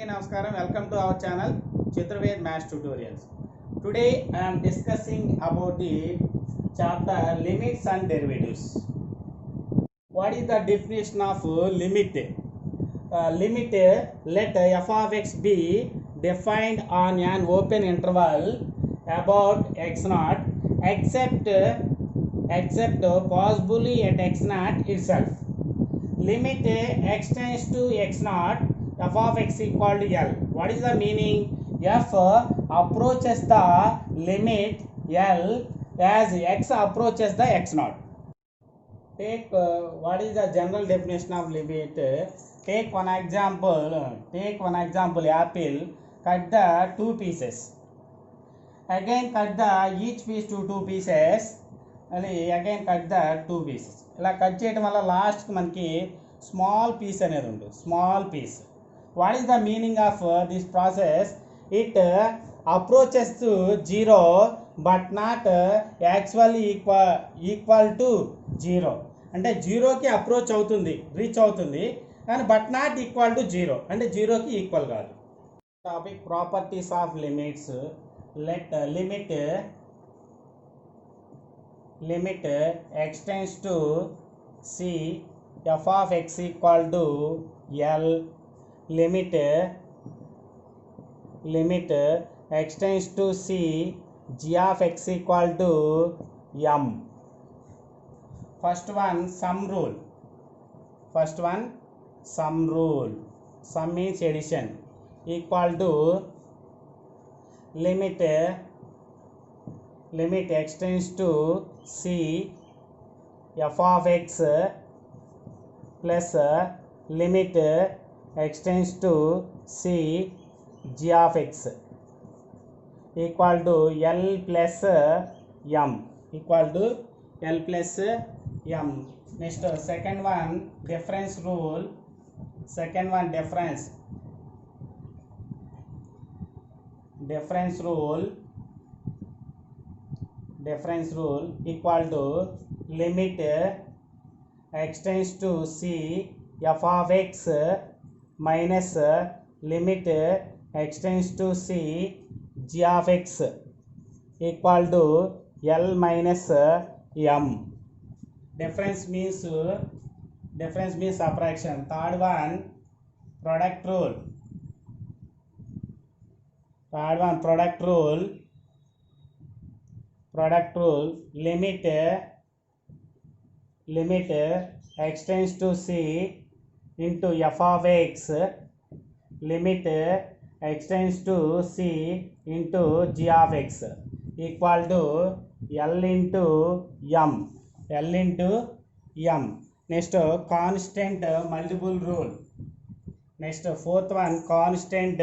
అందరికీ నమస్కారం. Welcome to our channel Chitraved maths tutorials. Today I am discussing about the chapter limits and derivatives. What is the definition of limit? Limit, let f of x be defined on an open interval about x naught except possibly at x naught itself. Limit x tends to x naught f of x equal to L. What is the meaning? F approaches the limit L as x approaches the x naught. Take what is the general definition of limit? Take one example. Apple. Cut the two pieces. Again cut the each piece to two pieces. And again cut the two pieces. ఇలా cut చేయడం వల్ల లాస్ట్కి మనకి small piece అనేది ఉంటుంది. Small piece. What is the meaning of this process? It approaches to zero but not actually equal to zero. అంటే జీరోకి approach అవుతుంది, రీచ్ అవుతుంది, కానీ but not equal to zero, అంటే జీరోకి ఈక్వల్ కాదు. Topic properties of limits. Let limit x tends to c f of x equal to L. Limit x tends to c g of x equal to m. First one sum rule. Sum means addition. Equal to limit x tends to c f of x plus limit x tends to c g of x equal to L plus m. Next second one difference rule. Difference rule equal to limit x tends to c f of x minus limit x tends to c g of x equal to L minus m. Difference means subtraction. Third one product rule. Limit x tends to c into f of x, limit x tends to c into g of x equal to L into m. Next constant multiple rule. Next fourth one constant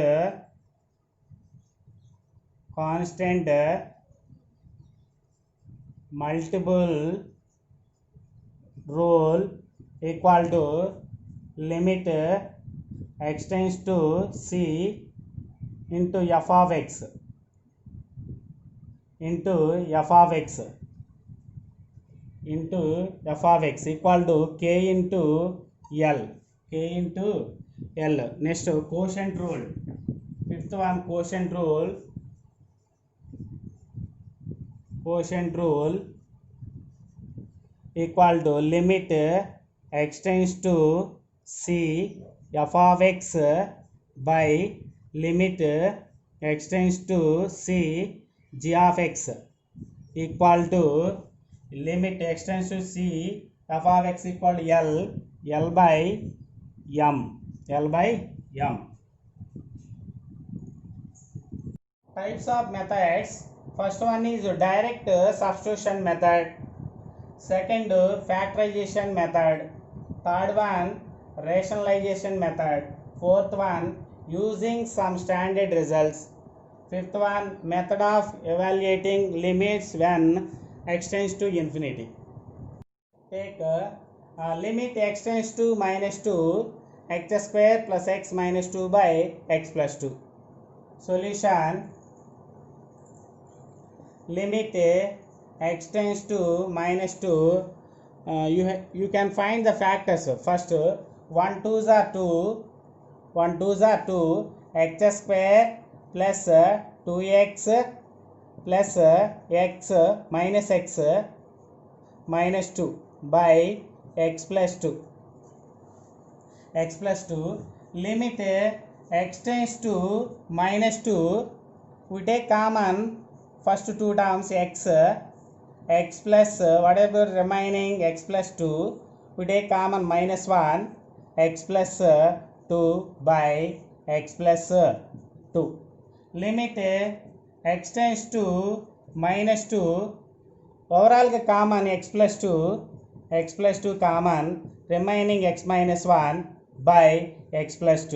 multiple rule equal to limit x tends to c into f of x equal to k into L. Next quotient rule. Fifth one quotient rule equal to limit x tends to c f of x by limit x tends to c g of x equal to limit x tends to c f of x equal to L by m. Types of methods. First one is direct substitution method. Second factorization method. Third one rationalization method. Fourth one using some standard results. Fifth one method of evaluating limits when x tends to infinity. Take limit x tends to minus 2 x square plus x minus 2 by x plus 2. Solution. Limit x tends to minus 2, you can find the factors. First 1 2s are 2, 1 2s are 2, x square plus 2x plus x minus x minus 2 by x plus 2. X plus 2 limit x tends to minus 2. We take common first two terms x plus whatever remaining x plus 2, we take common minus 1 x plus 2 by x plus 2. Limit x tends to minus 2. Overall common x plus 2 common, remaining x minus 1 by x plus 2.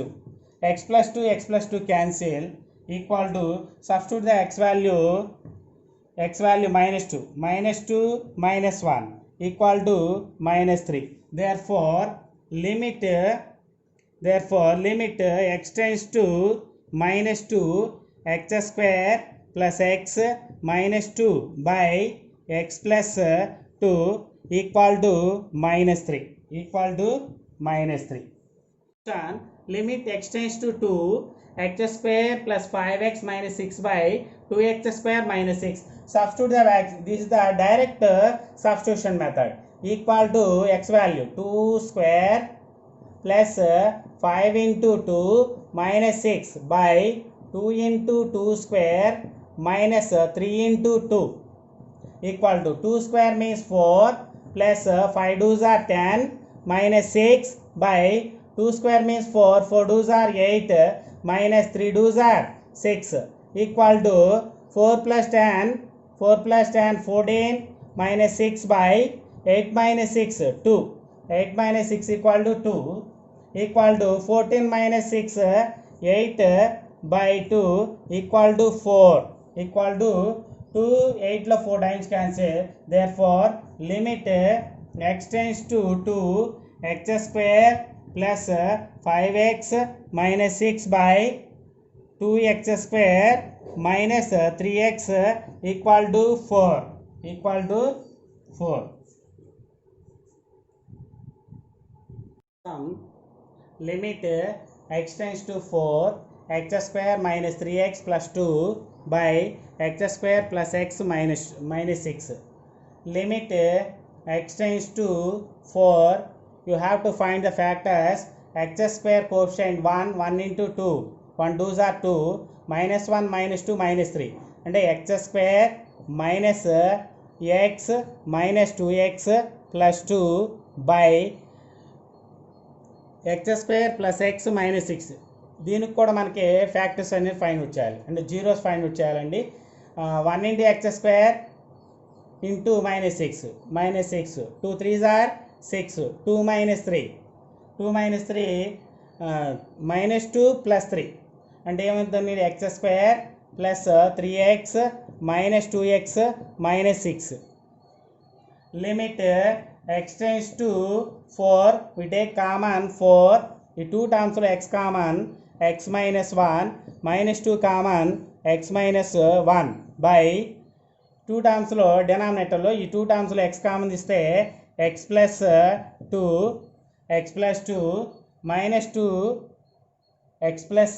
X plus 2 cancel, equal to substitute the x value minus 2 minus 1 equal to minus 3. Therefore limit x tends to minus 2 x square plus x minus 2 by x plus 2 equal to minus 3. Limit x tends to 2 x square plus 5x minus 6 by 2x square minus 6. Substitute the x. This is the direct substitution method. Equal to x value 2 square plus 5 into 2 minus 6 by 2 into 2 square minus 3 into 2 equal to 2 square means 4 plus 5 2s are 10 minus 6 by 2 square means 4 2s are 8 minus 3 2s are 6 equal to 4 plus 10 14 minus 6 by 8 minus 6 2 8 minus 6 equal to 2 equal to 14 minus 6 8 by 2 equal to 4 equal to 2 8 lo 4 times cancel. Therefore limit x tends to 2 x square plus 5x minus 6 by 2x square minus 3x equal to 4. Limit x tends to 4 x square minus 3x plus 2 by x square plus x minus 6. Limit x tends to 4. You have to find the factors. X square coefficient 1 into 2 1 2s are 2 minus 1 minus 2 minus 3 and x square minus x minus 2x plus 2 by x square plus x minus 6. దీనికి కూడా మనకి factors అనేది find out చేయాలి అంటే zeros find out చేయాలండి. 1 into x square into minus 6 2 3s are 6 2 minus 3 minus 2 plus 3 అంటే ఏమవుతుంది x square plus 3x minus 2x minus 6. Limit x tends to 4. We take common 4. ఈ 2 terms లో x common x minus 1 minus 2 common x minus 1 by 2 terms లో డినామినేటర్లో ఈ 2 terms లో x common ఇస్తే x plus 2 minus 2 x plus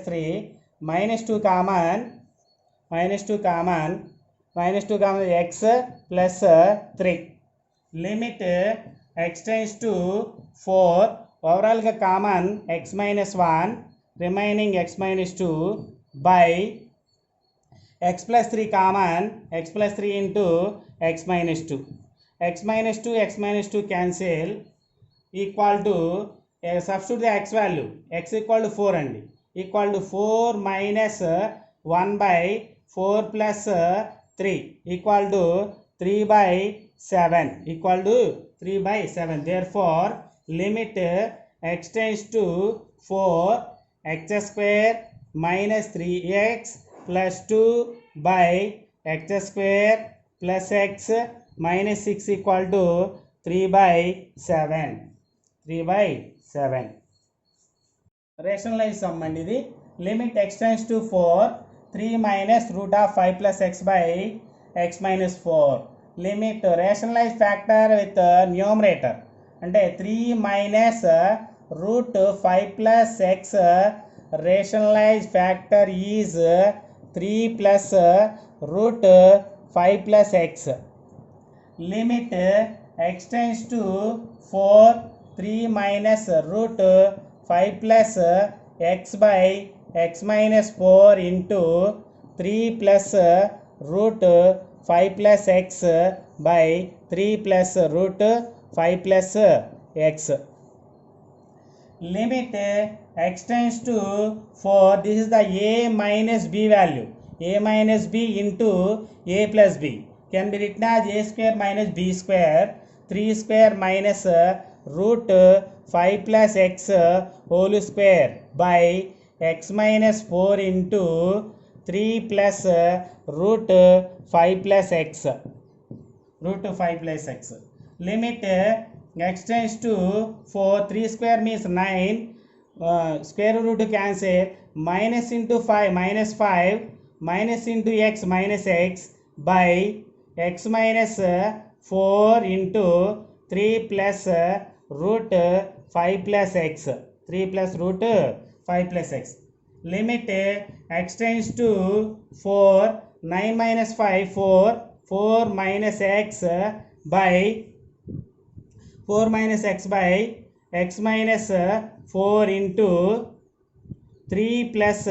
3 minus 2 common x plus 3. Limit x tends to 4. Overall common x minus 1 remaining x minus 2 by x plus 3 common x plus 3 into x minus 2. X minus 2 cancel equal to substitute the x value x equal to 4 and equal to 4 minus 1 by 4 plus 3 equal to 3 by 7 equal to 3 by 7. Therefore limit x tends to 4 x square minus 3x plus 2 by x square plus x minus 6 equal to 3 by 7. Rationalize sum and ఇది limit x tends to 4 3 minus root of 5 plus x by x minus 4. Limit rationalize factor with numerator అంటే 3 minus root 5 plus x rationalized factor is 3 plus root 5 plus x. Limit x tends to 4 3 minus root 5 plus x by x minus 4 into 3 plus root 5 plus x by 3 plus root 5 plus x. Limit x tends to 4. This is the a minus b value. A minus b into a plus b can be written as a square minus b square. 3 square minus root 5 plus x whole square by x minus 4 into 3 plus root 5 plus x. Root 5 plus x. Limit x tends to 4. 3 square means 9. Square root cancel. Minus into 5 minus 5. Minus into x minus x by x minus 4 into 3 plus root 5 plus x. 3 plus root 5 plus x. Limit x tends to 4. 9 minus 5 4. 4 minus x by 4 minus x by x minus 4 into 3 plus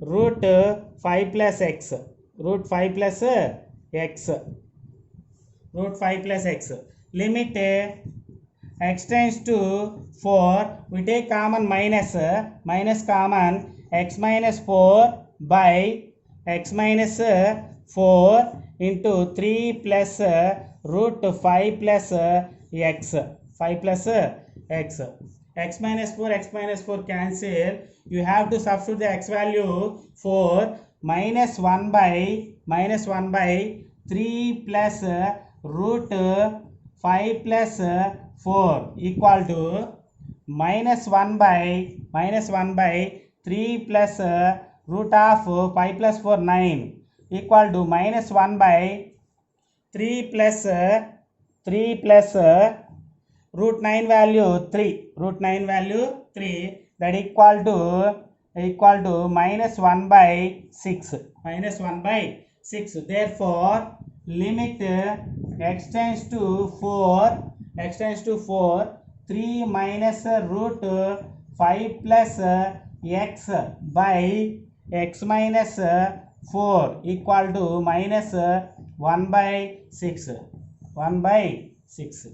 root 5 plus x. Root 5 plus x. Root 5 plus x. Limit x tends to 4. We take common minus. Minus common. X minus 4 by x minus 4 into 3 plus root 5 plus x. 5 plus x. X minus 4 cancel. You have to substitute the x value 4 minus 1 by 3 plus root 5 plus 4 equal to minus 1 by 3 plus root of 5 plus 4 9 equal to minus 1 by 3 plus root 9 value 3. Root 9 value 3, that equal to minus 1 by 6. Minus 1 by 6. Therefore, limit x tends to 4. 3 minus root 5 plus x by x minus 4 equal to minus 1 by 6. 1 by 6.